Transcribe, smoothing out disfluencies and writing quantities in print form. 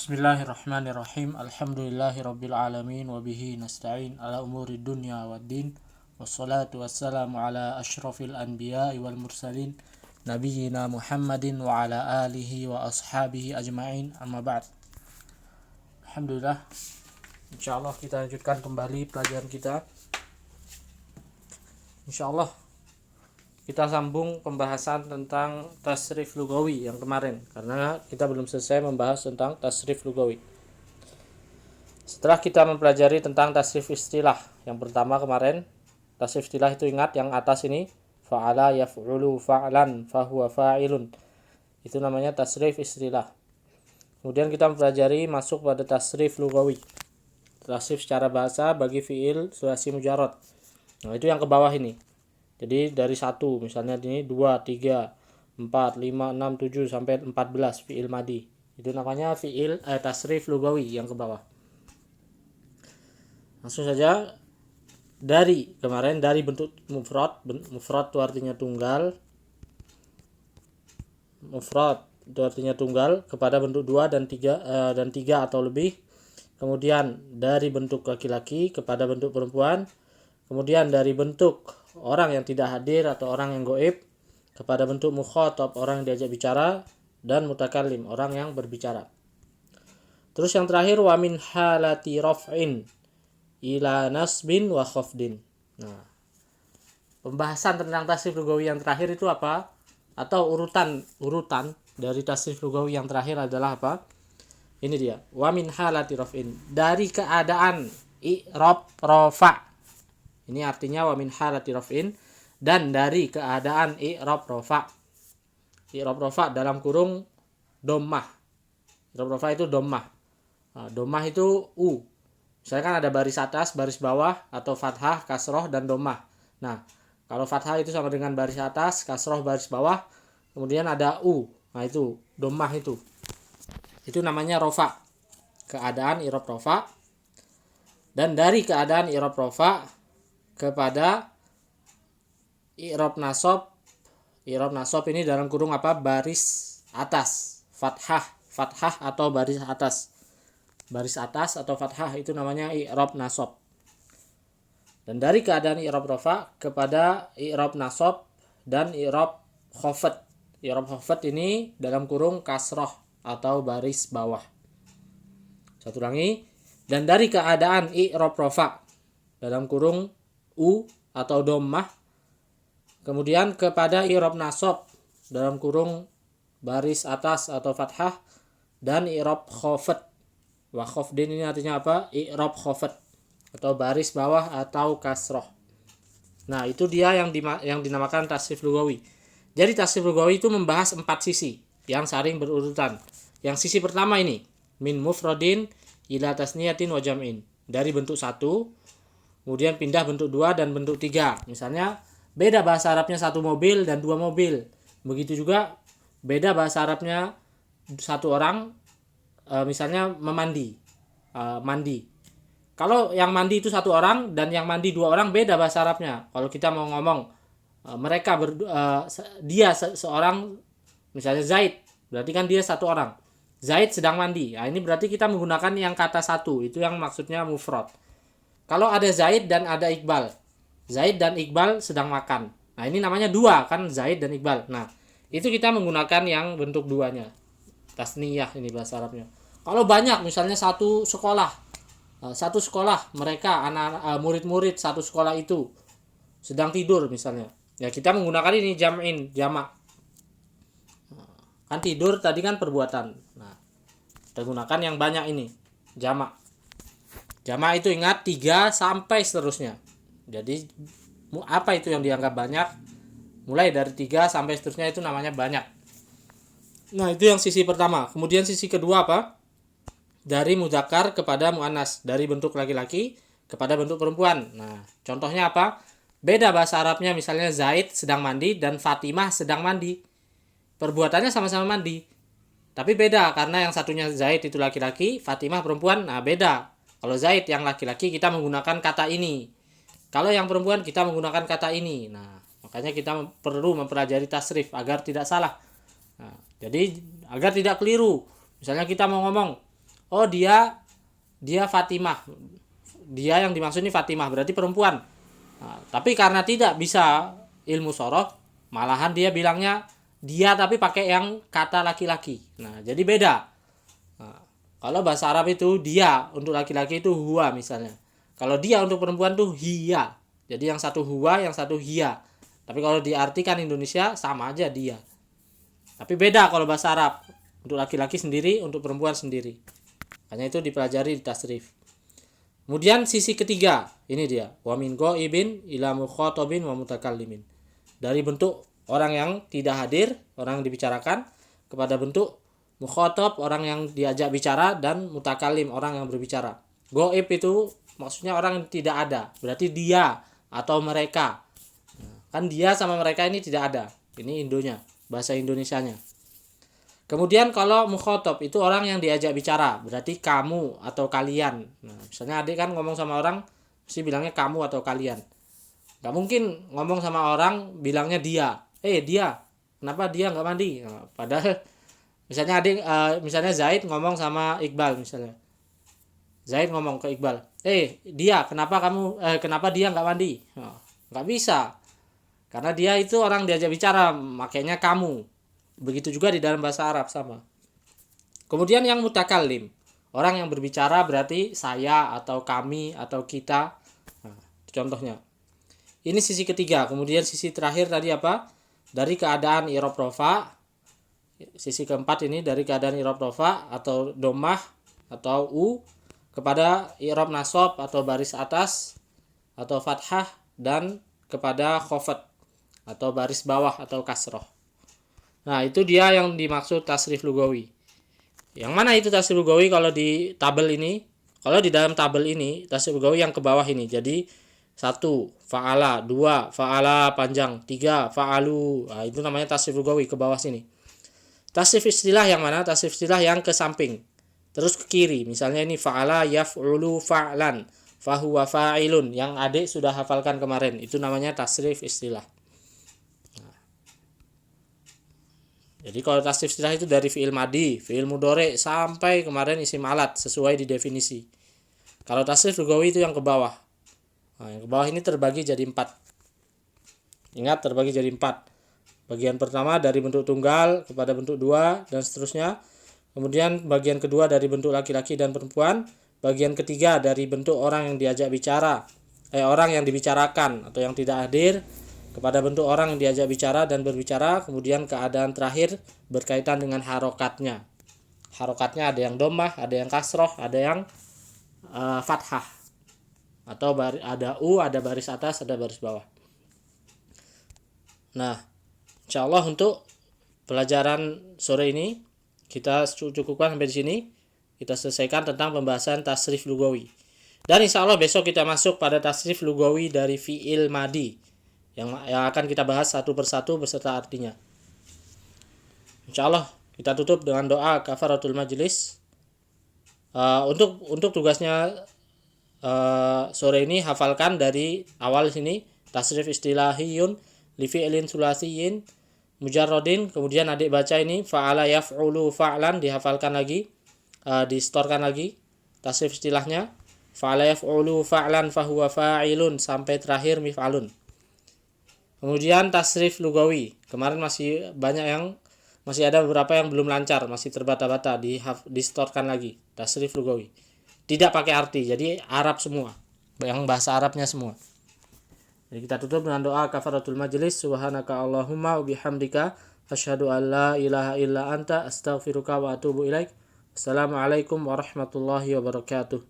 Bismillahirrahmanirrahim. Alhamdulillahirabbil alamin wa bihi nasta'in ala umuri dunya waddin. Wassalatu wassalamu ala asyrafil anbiya'i wal mursalin nabiyyina Muhammadin wa ala alihi wa ashabihi ajma'in. Amma ba'd. Alhamdulillah. Insyaallah kita lanjutkan kembali pelajaran kita. Insyaallah kita sambung pembahasan tentang tasrif lugawi yang kemarin, karena kita belum selesai membahas tentang tasrif lugawi. Setelah kita mempelajari tentang tasrif istilah yang pertama kemarin, tasrif istilah itu ingat yang atas ini, fa'ala yaf'ulu fa'lan fahuwa fa'ilun, itu namanya tasrif istilah. Kemudian kita mempelajari masuk pada tasrif lugawi, tasrif secara bahasa bagi fiil sulasi mujarrad. Nah, itu yang ke bawah ini. Jadi dari 1, misalnya ini 2, 3, 4, 5, 6, 7 sampai 14 fiil madi. Itu namanya fiil tasrif lugawi yang ke bawah. Langsung saja dari kemarin, dari bentuk mufrad. Mufrad itu artinya tunggal. Mufrad itu artinya tunggal kepada bentuk 2 dan 3 atau lebih. Kemudian dari bentuk laki-laki kepada bentuk perempuan. Kemudian dari bentuk orang yang tidak hadir atau orang yang goib kepada bentuk mukhatab, orang yang diajak bicara, dan mutakallim, orang yang berbicara. Terus yang terakhir wa min halati raf'in ila nasbin wa khafdin. Nah, pembahasan tentang tasrif lugawi yang terakhir itu apa? Atau urutan dari tasrif lugawi yang terakhir adalah apa? Ini dia. Wa min halati raf'in, dari keadaan i'rab rafa'. Ini artinya wa min halati raf'in, dan dari keadaan i'rab rafa'. I'rab rafa' dalam kurung dhammah. I'rab rafa' itu dhammah. Nah, dhammah itu u. Misalnya kan ada baris atas, baris bawah, atau fathah, kasroh, dan dhammah. Nah, kalau fathah itu sama dengan baris atas, kasroh, baris bawah, kemudian ada u. Nah, itu dhammah itu. Itu namanya rafa'. Keadaan i'rab rafa'. Dan dari keadaan i'rab rafa' kepada i'rab nasab. I'rab nasab ini dalam kurung apa? Baris atas, fathah atau baris atas. Baris atas atau fathah itu namanya i'rab nasab. Dan dari keadaan i'rab rafa kepada i'rab nasab dan i'rab khafad. I'rab khafad ini dalam kurung kasrah atau baris bawah. Satu lagi, dan dari keadaan i'rab rafa dalam kurung u atau dhammah, kemudian kepada i'rab nasab dalam kurung baris atas atau fathah dan i'rab khafad. Wa khafdin ini artinya apa? I'rab khafad atau baris bawah atau kasroh. Nah, itu dia yang dinamakan tasrif lugawi. Jadi tasrif lugawi itu membahas 4 sisi yang saling berurutan. Yang sisi pertama ini, min mufradin ila tasniyatin wa jam'in, dari bentuk 1 kemudian pindah bentuk 2 dan bentuk 3. Misalnya beda bahasa Arabnya 1 mobil dan 2 mobil. Begitu juga beda bahasa Arabnya 1 orang misalnya memandi, mandi. Kalau yang mandi itu 1 orang dan yang mandi 2 orang, beda bahasa Arabnya. Kalau kita mau ngomong mereka dia seorang, misalnya Zaid, berarti kan dia 1 orang. Zaid sedang mandi. Nah, ini berarti kita menggunakan yang kata 1, itu yang maksudnya mufrad. Kalau ada Zaid dan ada Iqbal, Zaid dan Iqbal sedang makan. Nah, ini namanya 2 kan, Zaid dan Iqbal. Nah, itu kita menggunakan yang bentuk 2-nya. Tasniyah ini bahasa Arabnya. Kalau banyak, misalnya satu sekolah mereka anak murid-murid satu sekolah itu sedang tidur misalnya. Ya, kita menggunakan ini jam'in, jamak. Kan tidur tadi kan perbuatan. Nah, kita gunakan yang banyak ini, jamak. Jamak itu ingat 3 sampai seterusnya. Jadi apa itu yang dianggap banyak? Mulai dari 3 sampai seterusnya itu namanya banyak. Nah, itu yang sisi pertama. Kemudian sisi kedua apa? Dari mudzakkar kepada muannas, dari bentuk laki-laki kepada bentuk perempuan. Nah, contohnya apa? Beda bahasa Arabnya, misalnya Zaid sedang mandi dan Fatimah sedang mandi. Perbuatannya sama-sama mandi. Tapi beda karena yang satunya Zaid itu laki-laki, Fatimah perempuan. Nah, beda. Kalau Zaid yang laki-laki kita menggunakan kata ini. Kalau yang perempuan kita menggunakan kata ini. Nah, makanya kita perlu mempelajari tasrif agar tidak salah. Nah, jadi agar tidak keliru. Misalnya kita mau ngomong oh dia Fatimah. Dia yang dimaksud ini Fatimah, berarti perempuan. Nah, tapi karena tidak bisa ilmu sorof, malahan dia bilangnya dia tapi pakai yang kata laki-laki. Nah, jadi beda. Nah, kalau bahasa Arab itu dia untuk laki-laki itu huwa misalnya. Kalau dia untuk perempuan tuh hiya. Jadi yang satu huwa, yang satu hiya. Tapi kalau diartikan Indonesia sama aja dia. Tapi beda kalau bahasa Arab. Untuk laki-laki sendiri, untuk perempuan sendiri. Hanya itu dipelajari di tasrif. Kemudian sisi ketiga, ini dia, wa min ghaibin ila mukhatabin wa mutakallimin. Dari bentuk orang yang tidak hadir, orang yang dibicarakan, kepada bentuk mukhatab, orang yang diajak bicara, dan mutakallim, orang yang berbicara. Ghaib itu maksudnya orang yang tidak ada, berarti dia atau mereka. Kan dia sama mereka ini tidak ada. Ini Indonya, bahasa Indonesianya. Kemudian kalau mukhatab itu orang yang diajak bicara, berarti kamu atau kalian. Nah, misalnya adik kan ngomong sama orang, mesti bilangnya kamu atau kalian. Gak mungkin ngomong sama orang bilangnya dia. Dia, kenapa dia nggak mandi? Nah, padahal misalnya misalnya Zaid ngomong sama Iqbal misalnya. Zaid ngomong ke Iqbal, dia, kenapa dia nggak mandi? Nah, nggak bisa, karena dia itu orang diajak bicara, makanya kamu. Begitu juga di dalam bahasa Arab sama. Kemudian yang mutakallim, orang yang berbicara berarti saya atau kami atau kita. Nah, contohnya. Ini sisi ketiga. Kemudian sisi terakhir tadi apa? Dari keadaan i'rab rafa. Sisi keempat ini dari keadaan i'rab rafa atau dhammah atau kepada i'rab nasab atau baris atas atau fathah dan kepada khafat atau baris bawah atau kasroh. Nah, itu dia yang dimaksud tasrif lugawi. Yang mana itu tasrif lugawi kalau di tabel ini? Kalau di dalam tabel ini, tasrif lugawi yang ke bawah ini. Jadi 1 fa'ala, 2 fa'ala panjang, 3 fa'alu. Nah, itu namanya tasrif lugawi ke bawah sini. Tasrif istilah yang mana? Tasrif istilah yang ke samping. Terus ke kiri. Misalnya ini fa'ala yaf'ulu fa'lan, fahuwa fa'ilun. Yang adik sudah hafalkan kemarin. Itu namanya tasrif istilah. Jadi kalau tasrif istilah itu dari fi'il madi, fi'il mudhari sampai kemarin isim alat sesuai di definisi. Kalau tasrif lugawi itu yang ke bawah. Nah, yang ke bawah ini terbagi jadi 4. Ingat, terbagi jadi 4. Bagian pertama dari bentuk tunggal kepada bentuk 2 dan seterusnya. Kemudian bagian kedua dari bentuk laki-laki dan perempuan. Bagian ketiga dari bentuk orang yang diajak bicara, orang yang dibicarakan atau yang tidak hadir, kepada bentuk orang yang diajak bicara dan berbicara. Kemudian keadaan terakhir berkaitan dengan harokatnya. Harokatnya ada yang dhammah, ada yang kasroh, ada yang fathah. Atau ada ada baris atas, ada baris bawah. Nah, insyaallah untuk pelajaran sore ini kita cukupkan sampai di sini. Kita selesaikan tentang pembahasan tasrif lugawi. Dan insyaallah besok kita masuk pada tasrif lugawi dari fi'il madi. Yang akan kita bahas satu persatu beserta artinya. Insyaallah kita tutup dengan doa kafaratul majlis. Untuk tugasnya sore ini hafalkan dari awal sini tasrif istilahiyun li fi'lin sulasiyin mujarradin. Kemudian adik baca ini fa'ala yaf'ulu fa'lan, dihafalkan lagi, distorkan lagi tasrif istilahnya. Fa'ala yaf'ulu fa'lan fahuwa fa'ilun sampai terakhir mif'alun. Kemudian tasrif lugawi. Kemarin masih ada beberapa yang belum lancar, masih terbata-bata, distorkan lagi. Tasrif lugawi. Tidak pakai arti, jadi Arab semua. Yang bahasa Arabnya semua. Jadi kita tutup dengan doa kafaratul majlis. Subhanaka Allahumma wa bihamdika asyhadu an la ilaha illa anta astaghfiruka wa atubu ilaik. Assalamualaikum warahmatullahi wabarakatuh.